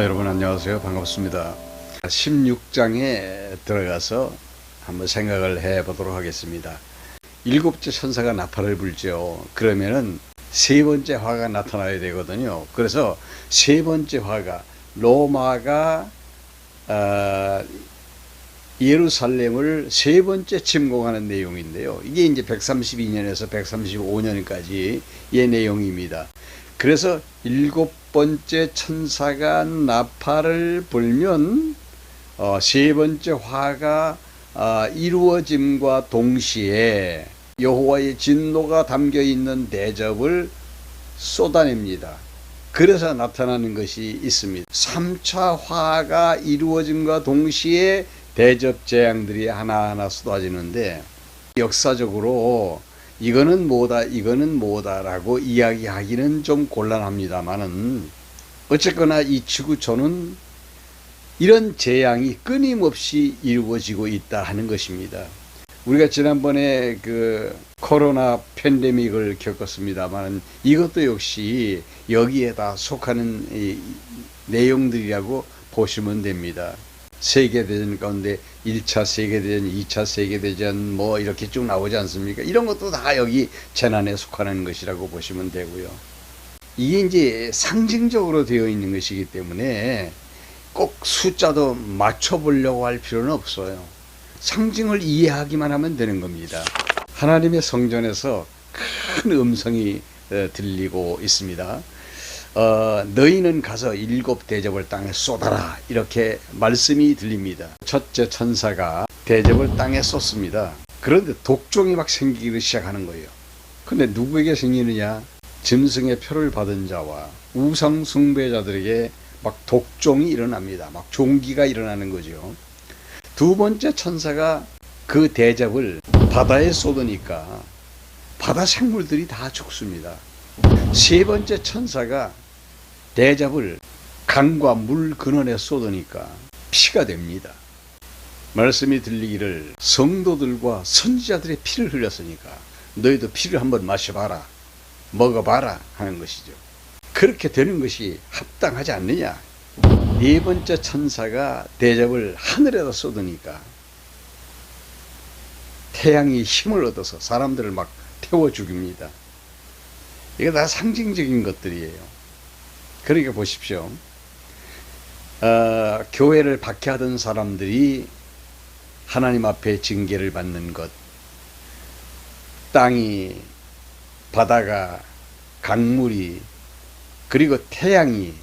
여러분 안녕하세요. 반갑습니다. 16장에 들어가서 한번 생각을 해 보도록 하겠습니다. 일곱째 천사가 나팔을 불죠. 그러면은 세 번째 화가 나타나야 되거든요. 그래서 세 번째 화가 로마가 예루살렘을 세 번째 침공하는 내용인데요. 이게 이제 132년에서 135년까지의 내용입니다. 그래서 일곱 번째 천사가 나팔을 불면 세 번째 화가 이루어짐과 동시에 여호와의 진노가 담겨 있는 대접을 쏟아냅니다. 그래서 나타나는 것이 있습니다. 3차 화가 이루어짐과 동시에 대접 재앙들이 하나하나 쏟아지는데, 역사적으로 이거는 뭐다 이거는 뭐다라고 이야기하기는 좀 곤란합니다만은, 어쨌거나 이 지구촌은 이런 재앙이 끊임없이 이루어지고 있다 하는 것입니다. 우리가 지난번에 그 코로나 팬데믹을 겪었습니다만 이것도 역시 여기에 다 속하는 이 내용들이라고 보시면 됩니다. 세계대전 가운데 1차 세계대전, 2차 세계대전 뭐 이렇게 쭉 나오지 않습니까? 이런 것도 다 여기 재난에 속하는 것이라고 보시면 되고요. 이게 이제 상징적으로 되어 있는 것이기 때문에 꼭 숫자도 맞춰보려고 할 필요는 없어요. 상징을 이해하기만 하면 되는 겁니다. 하나님의 성전에서 큰 음성이 들리고 있습니다. 너희는 가서 일곱 대접을 땅에 쏟아라, 이렇게 말씀이 들립니다. 첫째 천사가 대접을 땅에 쏟습니다. 그런데 독종이 막 생기기 시작하는 거예요. 근데 누구에게 생기느냐? 짐승의 표를 받은 자와 우상 숭배자들에게 막 독종이 일어납니다. 막 종기가 일어나는 거죠. 두 번째 천사가 그 대접을 바다에 쏟으니까 바다 생물들이 다 죽습니다. 세 번째 천사가 대접을 강과 물 근원에 쏟으니까 피가 됩니다. 말씀이 들리기를 성도들과 선지자들의 피를 흘렸으니까 너희도 피를 한번 마셔봐라, 먹어봐라 하는 것이죠. 그렇게 되는 것이 합당하지 않느냐? 네 번째 천사가 대접을 하늘에다 쏟으니까 태양이 힘을 얻어서 사람들을 막 태워 죽입니다. 이게 다 상징적인 것들이에요. 그러니까 보십시오. 교회를 박해하던 사람들이 하나님 앞에 징계를 받는 것, 땅이, 바다가, 강물이, 그리고 태양이,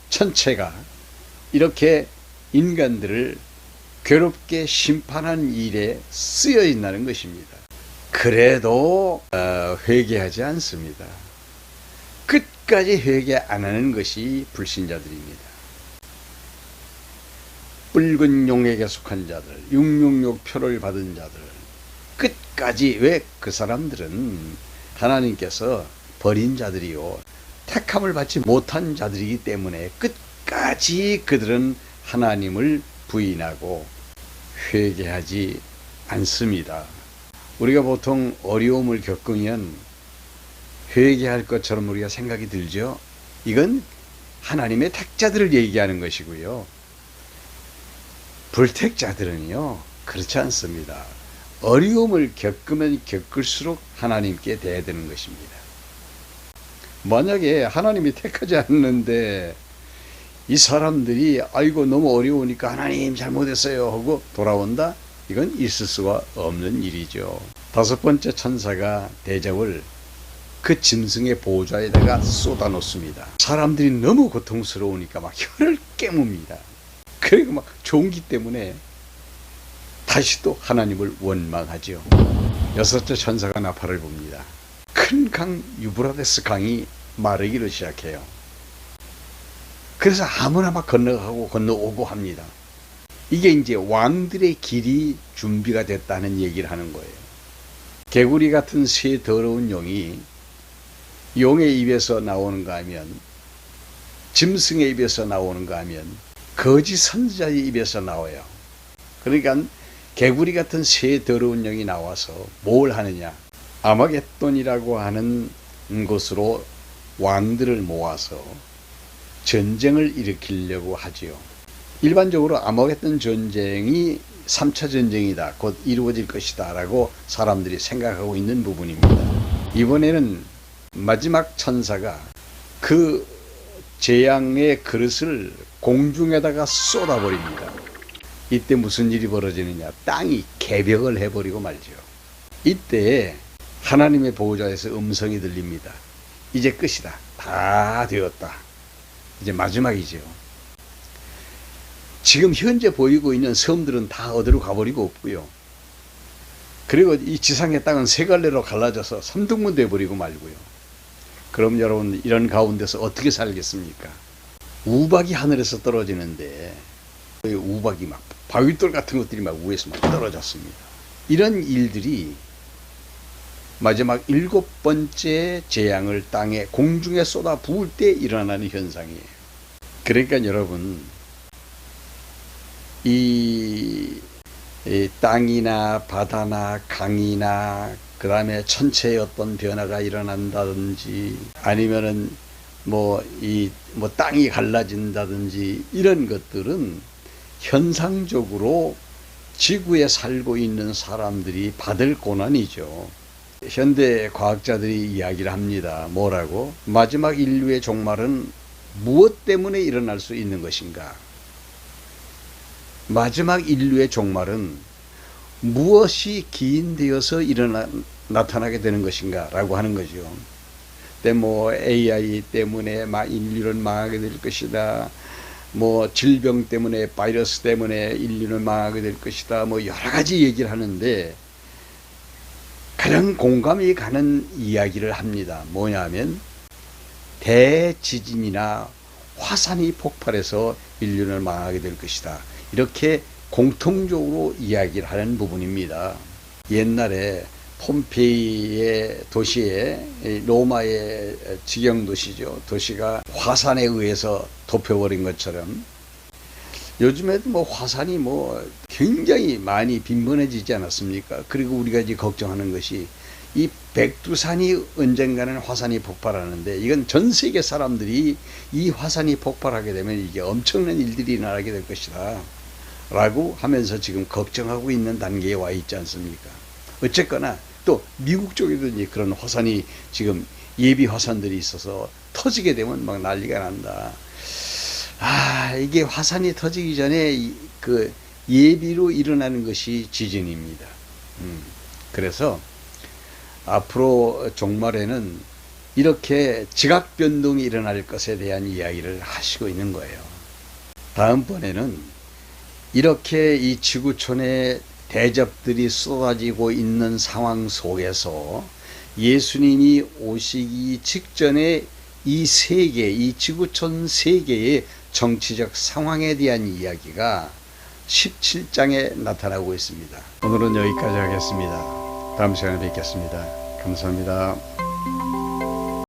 천체가 이렇게 인간들을 괴롭게 심판한 일에 쓰여 있다는 것입니다. 그래도 회개하지 않습니다. 끝까지 회개 안 하는 것이 불신자들입니다. 붉은 용에게 속한 자들, 666 표를 받은 자들, 끝까지. 왜? 그 사람들은 하나님께서 버린 자들이요, 택함을 받지 못한 자들이기 때문에 끝까지 그들은 하나님을 부인하고 회개하지 않습니다. 우리가 보통 어려움을 겪으면 회개할 것처럼 우리가 생각이 들죠. 이건 하나님의 택자들을 얘기하는 것이고요. 불택자들은요, 그렇지 않습니다. 어려움을 겪으면 겪을수록 하나님께 대드는 것입니다. 만약에 하나님이 택하지 않는데 이 사람들이 아이고 너무 어려우니까 하나님 잘못했어요 하고 돌아온다? 이건 있을 수가 없는 일이죠. 다섯 번째 천사가 대접을 그 짐승의 보좌에다가 쏟아 놓습니다. 사람들이 너무 고통스러우니까 막 혀를 깨뭅니다. 그리고 막 종기 때문에 다시 또 하나님을 원망하죠. 여섯째 천사가 나팔을 붑니다. 큰 강 유브라데스 강이 마르기를 시작해요. 그래서 아무나 막 건너가고 건너오고 합니다. 이게 이제 왕들의 길이 준비가 됐다는 얘기를 하는 거예요. 개구리 같은 새 더러운 용이 용의 입에서 나오는가 하면, 짐승의 입에서 나오는가 하면 거짓 선지자의 입에서 나와요. 그러니까 개구리 같은 새 더러운 용이 나와서 뭘 하느냐? 아마겟돈이라고 하는 곳으로 왕들을 모아서 전쟁을 일으키려고 하지요. 일반적으로 아마겟돈 전쟁이 3차 전쟁이다, 곧 이루어질 것이다 라고 사람들이 생각하고 있는 부분입니다. 이번에는 마지막 천사가 그 재앙의 그릇을 공중에다가 쏟아버립니다. 이때 무슨 일이 벌어지느냐, 땅이 개벽을 해버리고 말죠. 이때 하나님의 보호자에서 음성이 들립니다. 이제 끝이다, 다 되었다, 이제 마지막이죠. 지금 현재 보이고 있는 섬들은 다 어디로 가버리고 없고요. 그리고 이 지상의 땅은 세 갈래로 갈라져서 삼등분 돼버리고 말고요. 그럼 여러분, 이런 가운데서 어떻게 살겠습니까? 우박이 하늘에서 떨어지는데 우박이 막 바위돌 같은 것들이 막 위에서 막 떨어졌습니다. 이런 일들이 마지막 7번째 재앙을 땅에 공중에 쏟아 부을 때 일어나는 현상이에요. 그러니까 여러분, 이 땅이나 바다나 강이나 그 다음에 천체의 어떤 변화가 일어난다든지 아니면은 땅이 갈라진다든지 이런 것들은 현상적으로 지구에 살고 있는 사람들이 받을 고난이죠. 현대 과학자들이 이야기를 합니다. 뭐라고? 마지막 인류의 종말은 무엇 때문에 일어날 수 있는 것인가? 마지막 인류의 종말은 무엇이 기인되어서 나타나게 되는 것인가 라고 하는 거죠. AI 때문에 인류는 망하게 될 것이다, 질병 때문에, 바이러스 때문에 인류는 망하게 될 것이다, 여러 가지 얘기를 하는데 가장 공감이 가는 이야기를 합니다. 뭐냐면 대지진이나 화산이 폭발해서 인류는 망하게 될 것이다, 이렇게 공통적으로 이야기를 하는 부분입니다. 옛날에 폼페이의 도시에, 로마의 지경도시죠, 도시가 화산에 의해서 덮여버린 것처럼 요즘에도 화산이 굉장히 많이 빈번해지지 않았습니까? 그리고 우리가 이제 걱정하는 것이 이 백두산이 언젠가는 화산이 폭발하는데, 이건 전 세계 사람들이 이 화산이 폭발하게 되면 이게 엄청난 일들이 일어나게 될 것이다 라고 하면서 지금 걱정하고 있는 단계에 와 있지 않습니까? 어쨌거나 또 미국 쪽에도 이제 그런 화산이 지금 예비 화산들이 있어서 터지게 되면 막 난리가 난다. 이게 화산이 터지기 전에 그 예비로 일어나는 것이 지진입니다. 그래서 앞으로 종말에는 이렇게 지각 변동이 일어날 것에 대한 이야기를 하시고 있는 거예요. 다음번에는 이렇게 이 지구촌에 대접들이 쏟아지고 있는 상황 속에서 예수님이 오시기 직전에 이 세계, 이 지구촌 세계의 정치적 상황에 대한 이야기가 17장에 나타나고 있습니다. 오늘은 여기까지 하겠습니다. 다음 시간에 뵙겠습니다. 감사합니다.